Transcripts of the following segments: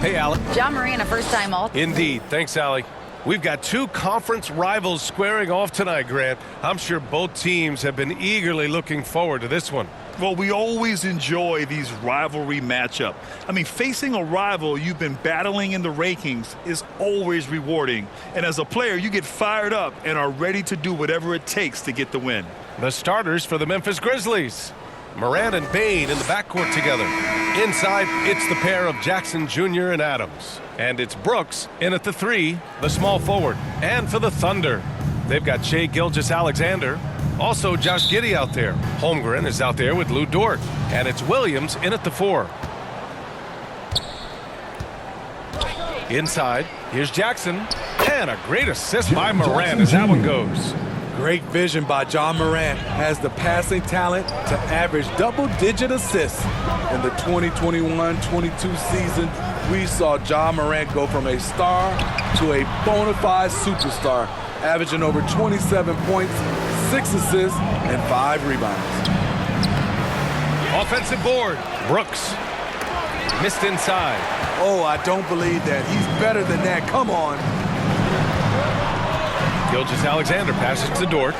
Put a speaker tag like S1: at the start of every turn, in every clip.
S1: Hey, Allie.
S2: John Moran, a first-time all.
S1: Indeed. Thanks, Allie. We've got two conference rivals squaring off tonight, Grant. I'm sure both teams have been eagerly looking forward to this one.
S3: Well, we always enjoy these rivalry matchups. I mean, facing a rival you've been battling in the rankings is always rewarding. And as a player, you get fired up and are ready to do whatever it takes to get the win.
S1: The starters for the Memphis Grizzlies. Moran and Bain in the backcourt together. Inside, it's the pair of Jackson Jr. and Adams. And it's Brooks in at the 3, the small forward. And for the Thunder, they've got Shai Gilgeous-Alexander. Also, Josh Giddey out there. Holmgren is out there with Lou Dort. And it's Williams in at the 4. Inside, here's Jackson. And a great assist by Moran as that one goes.
S4: Great vision by John Moran. Has the passing talent to average double-digit assists. In the 2021-22 season, we saw John Moran go from a star to a bona fide superstar, averaging over 27 points, 6 assists, and 5 rebounds.
S1: Offensive board. Brooks. Missed inside.
S4: Oh, I don't believe that. He's better than that. Come on.
S1: Gilgeous-Alexander passes to Dort.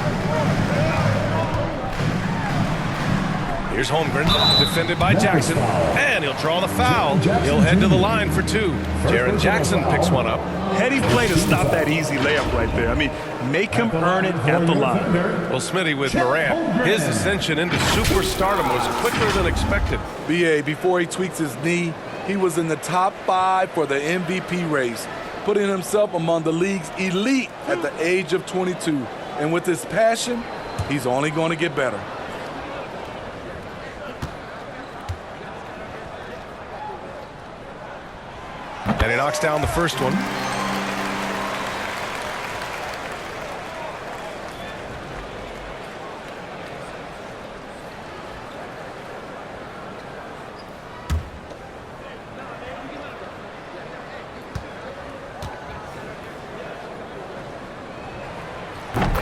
S1: Here's Holmgren, defended by Jackson, and he'll draw the foul. He'll head to the line for 2. Jaren Jackson picks one up.
S3: Heady play to stop that easy layup right there. I mean, make him earn it at the line.
S1: Well, Smitty with Moran, his ascension into superstardom was quicker than expected.
S4: BA, before he tweaks his knee, he was in the top 5 for the MVP race, putting himself among the league's elite at the age of 22. And with his passion, he's only going to get better.
S1: And he knocks down the first one.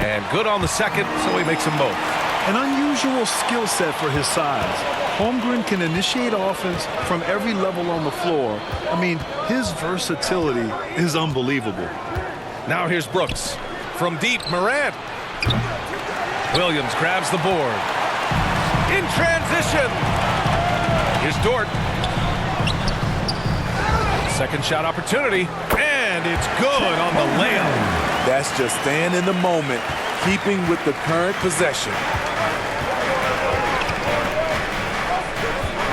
S1: And good on the second, so he makes them both.
S3: An unusual skill set for his size. Holmgren can initiate offense from every level on the floor. I mean, his versatility is unbelievable.
S1: Now here's Brooks. From deep, Moran. Williams grabs the board. In transition. Here's Dort. Second shot opportunity. And it's good on the layup.
S4: That's just staying in the moment, keeping with the current possession.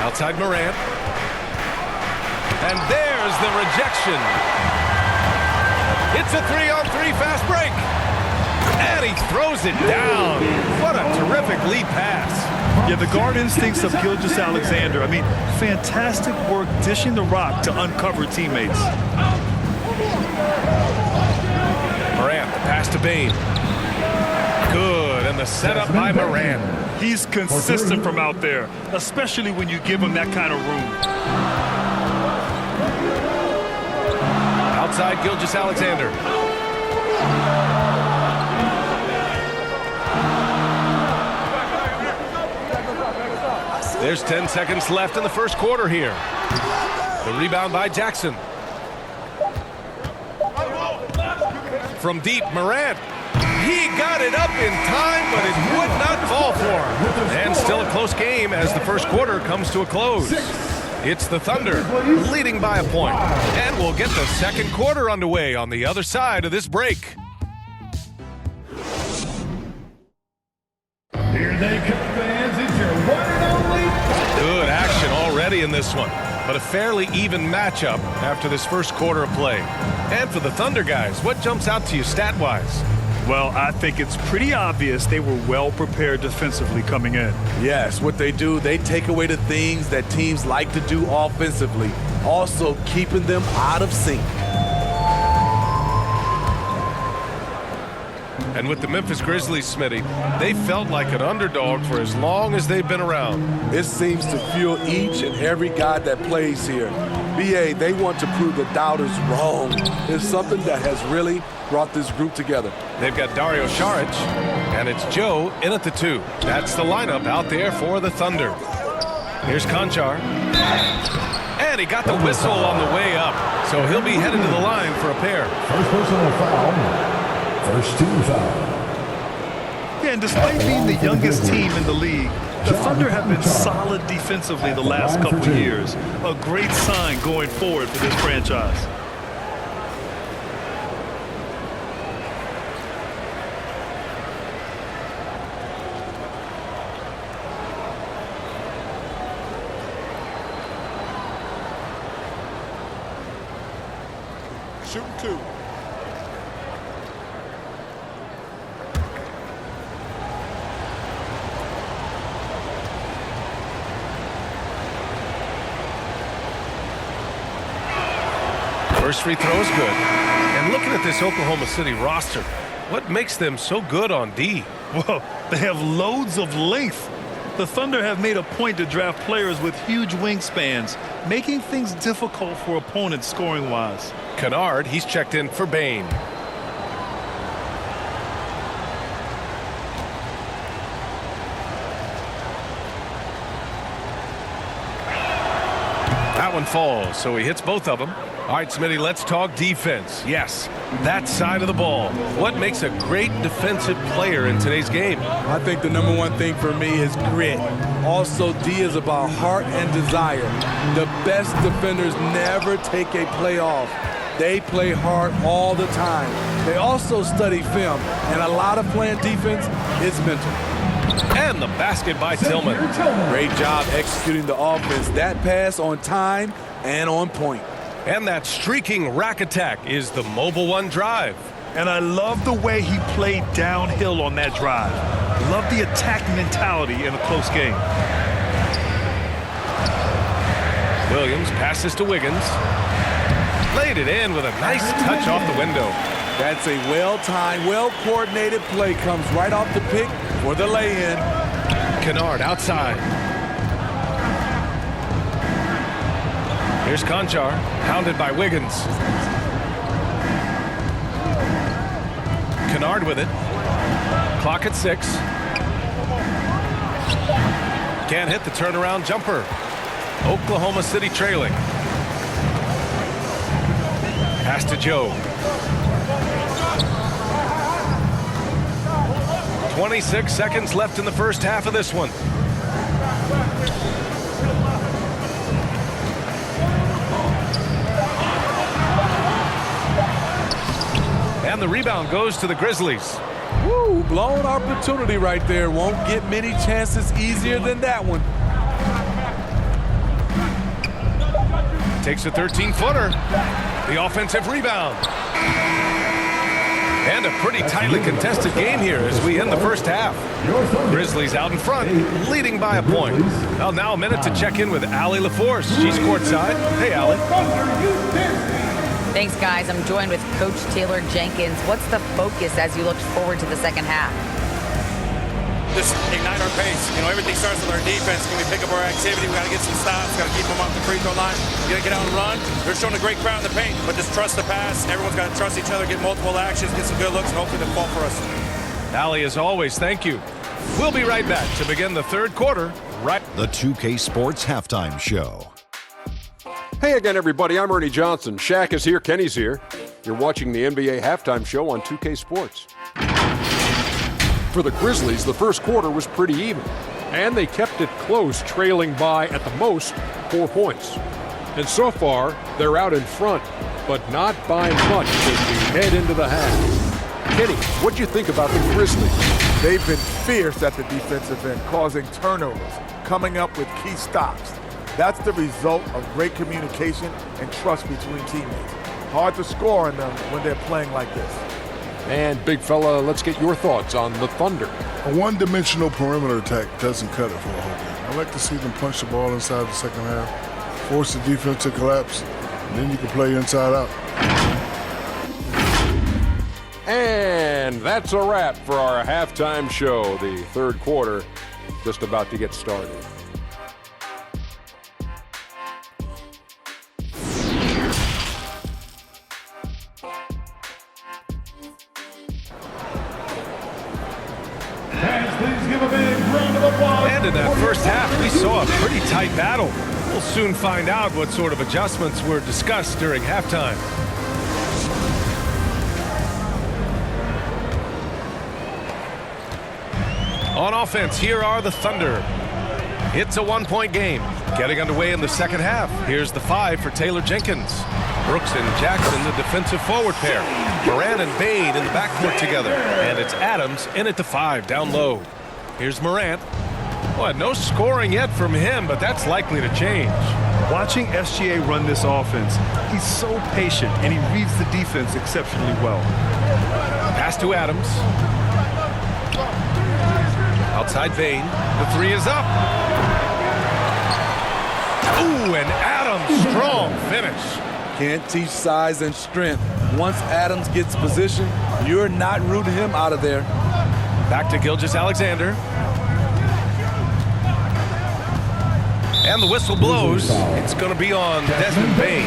S1: Outside Moran. And there's the rejection. It's a 3-on-3 fast break. And he throws it down. What a terrific lead pass.
S3: Yeah, the guard instincts of Gilgeous-Alexander. I mean, fantastic work dishing the rock to uncover teammates.
S1: Moran, the pass to Bain. Good, and the setup by Moran.
S3: He's consistent from out there, especially when you give him that kind of room.
S1: Outside Gilgeous-Alexander. There's 10 seconds left in the first quarter here. The rebound by Jackson. From deep, Moran. He got it up in time, but it would not fall for him. And still a close game as the first quarter comes to a close. It's the Thunder leading by a point. And we'll get the second quarter underway on the other side of this break.
S5: Here they come, fans. It's your one and only.
S1: Good action already in this one, but a fairly even matchup after this first quarter of play. And for the Thunder guys, what jumps out to you stat-wise?
S3: Well, I think it's pretty obvious they were well prepared defensively coming in.
S4: Yes, what they do, they take away the things that teams like to do offensively, also keeping them out of sync.
S1: And with the Memphis Grizzlies, Smitty, they felt like an underdog for as long as they've been around.
S4: It seems to fuel each and every guy that plays here. BA, they want to prove the doubters wrong. It's something that has really brought this group together.
S1: They've got Dario Saric, and it's Joe in at the 2. That's the lineup out there for the Thunder. Here's Konchar. And he got the whistle on the way up. So he'll be headed to the line for a pair.
S5: First personal foul. First team foul.
S3: Yeah, and despite being the youngest team in the league, the Thunder have been solid defensively the last couple of years. A great sign going forward for this franchise.
S2: Shooting two.
S1: First free throw is good. And looking at this Oklahoma City roster, what makes them so good on D?
S3: Well, they have loads of length. The Thunder have made a point to draft players with huge wingspans, making things difficult for opponents scoring-wise.
S1: Kennard, he's checked in for Bain. That one falls, so he hits both of them. All right, Smitty, let's talk defense. Yes, that side of the ball. What makes a great defensive player in today's game?
S4: I think the number one thing for me is grit. Also, D is about heart and desire. The best defenders never take a play off. They play hard all the time. They also study film, and a lot of playing defense is mental.
S1: And the basket by Tillman.
S4: Great job executing the offense. That pass on time and on point.
S1: And that streaking rack attack is the Mobile One drive.
S3: And I love the way he played downhill on that drive. Love the attack mentality in a close game.
S1: Williams passes to Wiggins. Laid it in with a nice touch off the window.
S4: That's a well-timed, well-coordinated play. Comes right off the pick for the lay-in.
S1: Kennard outside. Here's Conchar, hounded by Wiggins. Kennard with it. Clock at 6. Can't hit the turnaround jumper. Oklahoma City trailing. Pass to Joe. 26 seconds left in the first half of this one. And the rebound goes to the Grizzlies.
S4: Woo, blown opportunity right there. Won't get many chances easier than that one.
S1: Takes a 13-footer. The offensive rebound. And a pretty tightly contested game here as we end the first half. Grizzlies out in front, leading by a point. Well, now a minute to check in with Allie LaForce. She's courtside. Hey, Allie.
S6: Thanks, guys. I'm joined with Coach Taylor Jenkins. What's the focus as you look forward to the second half?
S7: Just ignite our pace. You know, everything starts with our defense. Can we pick up our activity? We got to get some stops. Got to keep them off the free throw line. You got to get out and run. They're showing a great crowd in the paint, but just trust the pass. Everyone's got to trust each other, get multiple actions, get some good looks, and hopefully they'll fall for us.
S1: Allie, as always, thank you. We'll be right back to begin the third quarter.
S8: The 2K Sports Halftime Show.
S9: Hey again, everybody. I'm Ernie Johnson. Shaq is here. Kenny's here. You're watching the NBA Halftime Show on 2K Sports. For the Grizzlies, the first quarter was pretty even, and they kept it close, trailing by, at the most, 4 points. And so far, they're out in front, but not by much as we head into the half. Kenny, what'd you think about the Grizzlies?
S2: They've been fierce at the defensive end, causing turnovers, coming up with key stops. That's the result of great communication and trust between teammates. Hard to score on them when they're playing like this.
S9: And big fella, let's get your thoughts on the Thunder.
S10: A one-dimensional perimeter attack doesn't cut it for a whole game. I like to see them punch the ball inside the second half, force the defense to collapse, and then you can play inside out.
S9: And that's a wrap for our halftime show. The third quarter just about to get started.
S1: And in that first half, we saw a pretty tight battle. We'll soon find out what sort of adjustments were discussed during halftime. On offense, here are the Thunder. It's a one-point game. Getting underway in the second half. Here's the 5 for Taylor Jenkins. Brooks and Jackson, the defensive forward pair. Moran and Bain in the backcourt together. And it's Adams in at the 5, down low. Here's Morant. Well, no scoring yet from him, but that's likely to change.
S3: Watching SGA run this offense, he's so patient, and he reads the defense exceptionally well.
S1: Pass to Adams. Outside Bain. The 3 is up. Ooh, and Adams, strong finish.
S4: Can't teach size and strength. Once Adams gets position, you're not rooting him out of there.
S1: Back to Gilgeous-Alexander. And the whistle blows. It's going to be on Desmond Bain.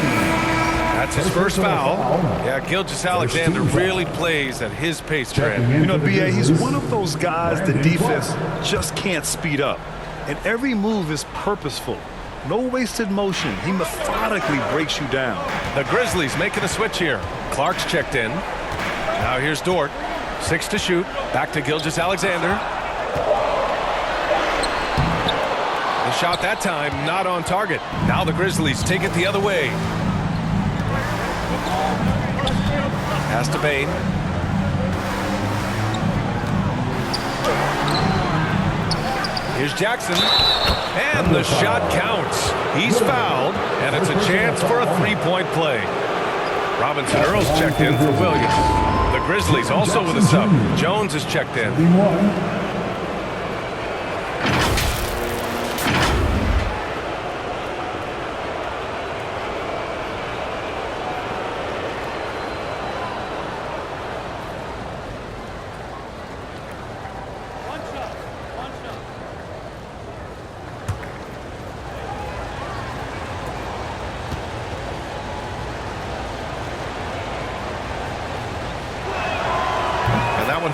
S1: That's his first foul. Yeah, Gilgeous-Alexander really plays at his pace, Grant.
S3: You know, B.A., he's one of those guys the defense just can't speed up. And every move is purposeful. No wasted motion. He methodically breaks you down.
S1: The Grizzlies making a switch here. Clark's checked in. Now here's Dort. 6 to shoot. Back to Gilgeous-Alexander. The shot that time not on target. Now the Grizzlies take it the other way. Pass to Bain. Here's Jackson. And the shot counts. He's fouled, and it's a chance for a 3-point play. Robinson Earl's checked in for Williams. The Grizzlies also with a sub. Jones is checked in.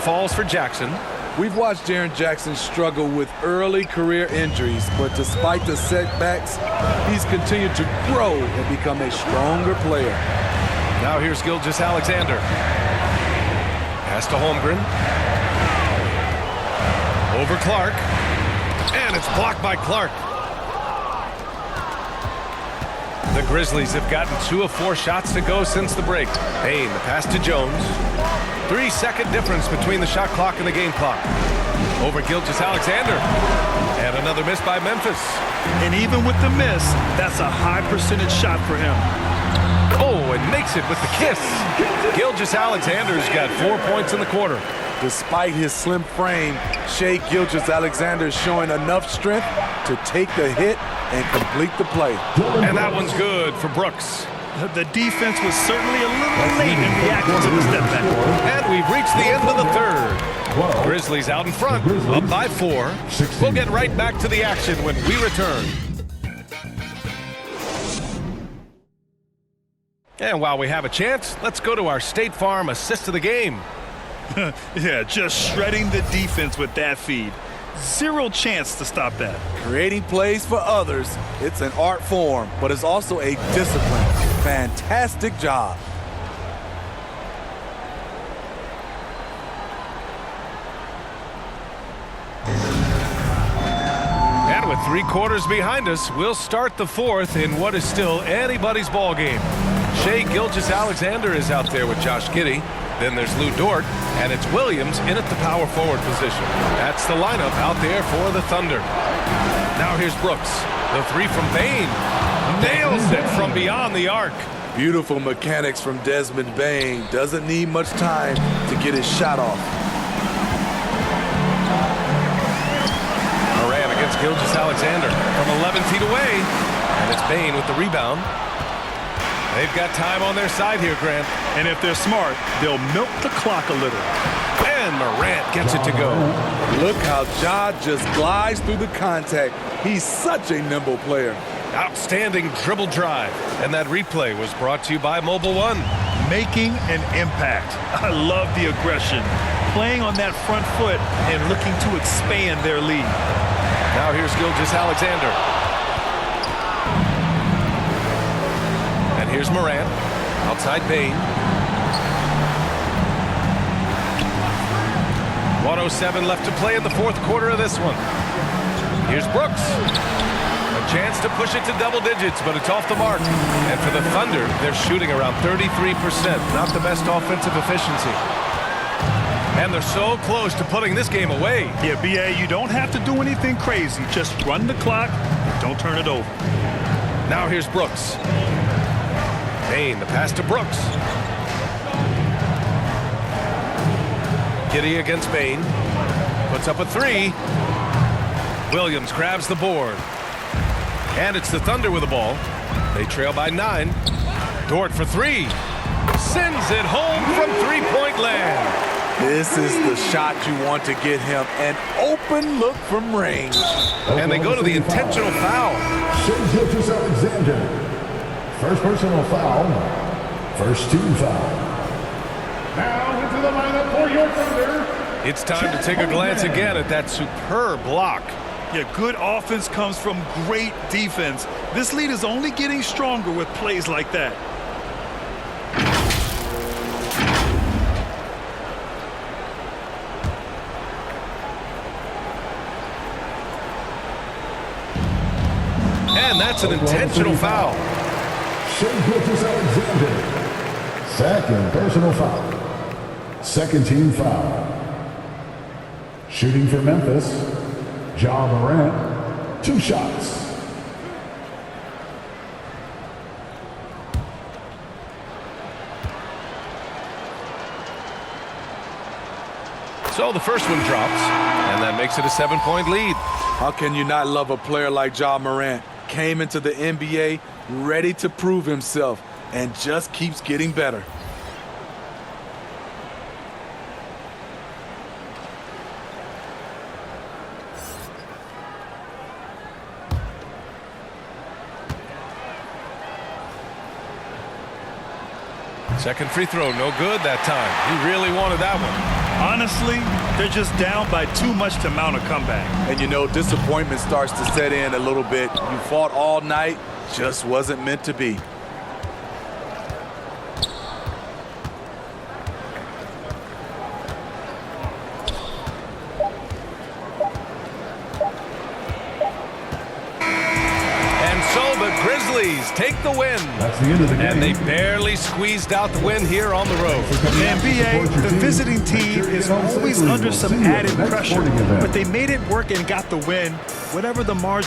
S1: Falls for Jackson.
S4: We've watched Jaren Jackson struggle with early career injuries, but despite the setbacks, he's continued to grow and become a stronger player.
S1: Now here's Gilgeous-Alexander. Pass to Holmgren. Over Clark. And it's blocked by Clark. The Grizzlies have gotten 2 of 4 shots to go since the break. Bain, the pass to Jones. 3-second difference between the shot clock and the game clock. Over Gilgeous-Alexander. And another miss by Memphis.
S3: And even with the miss, that's a high percentage shot for him.
S1: Oh, and makes it with the kiss. Gilgeous-Alexander's got 4 points in the quarter.
S4: Despite his slim frame, Shai Gilgeous-Alexander is showing enough strength to take the hit and complete the play.
S1: And that one's good for Brooks.
S3: The defense was certainly a little late in reacting to the step back.
S1: And we've reached the end of the third. Grizzlies out in front, up by 4. We'll get right back to the action when we return. And while we have a chance, let's go to our State Farm assist of the game.
S3: Yeah, just shredding the defense with that feed. 0 chance to stop that.
S4: Creating plays for others, it's an art form, but it's also a discipline. Fantastic job.
S1: And with 3 quarters behind us, we'll start the 4th in what is still anybody's ball game. Shai Gilgeous-Alexander is out there with Josh Giddey. Then there's Lou Dort, and it's Williams in at the power forward position. That's the lineup out there for the Thunder. Now here's Brooks. The 3 from Bain. Nails it from beyond the arc.
S4: Beautiful mechanics from Desmond Bain. Doesn't need much time to get his shot off.
S1: Moran against Gilgeous-Alexander from 11 feet away. And it's Bain with the rebound. They've got time on their side here, Grant.
S3: And if they're smart, they'll milk the clock a little.
S1: And Morant gets it to go.
S4: Look how Ja just glides through the contact. He's such a nimble player.
S1: Outstanding dribble drive. And that replay was brought to you by Mobile One.
S3: Making an impact. I love the aggression. Playing on that front foot and looking to expand their lead.
S1: Now here's Gilgeous-Alexander. Here's Morant. Outside Bain. 1:07 left to play in the fourth quarter of this one. Here's Brooks. A chance to push it to double digits, but it's off the mark. And for the Thunder, they're shooting around 33%. Not the best offensive efficiency. And they're so close to putting this game away.
S3: Yeah, B.A., you don't have to do anything crazy. Just run the clock and don't turn it over.
S1: Now here's Brooks. Bain, the pass to Brooks. Giddey against Bain. Puts up a three. Williams grabs the board. And it's the Thunder with the ball. They trail by 9. Dort for three. Sends it home from three-point land.
S4: This is the shot you want to get him. An open look from range.
S1: And they go to the intentional foul.
S5: Alexander. First personal foul. First team foul. Now into the lineup for your Thunder.
S1: It's time to take a glance again at that superb block.
S3: Yeah, good offense comes from great defense. This lead is only getting stronger with plays like that.
S1: And that's an intentional foul.
S5: Alexander. Second personal foul. Second team foul. Shooting for Memphis, Ja Morant, 2 shots.
S1: So the first one drops, and that makes it a 7-point lead.
S4: How can you not love a player like Ja Morant? Came into the NBA ready to prove himself and just keeps getting better.
S1: Second free throw, no good that time. He really wanted that one.
S3: Honestly, they're just down by too much to mount a comeback.
S4: And you know, disappointment starts to set in a little bit. You fought all night, just wasn't meant to be.
S1: Grizzlies take the win.
S5: That's the end of the game.
S1: And they barely squeezed out the win here on the road.
S3: And BA, the visiting team is always under some added pressure, but they made it work and got the win, whatever the margin.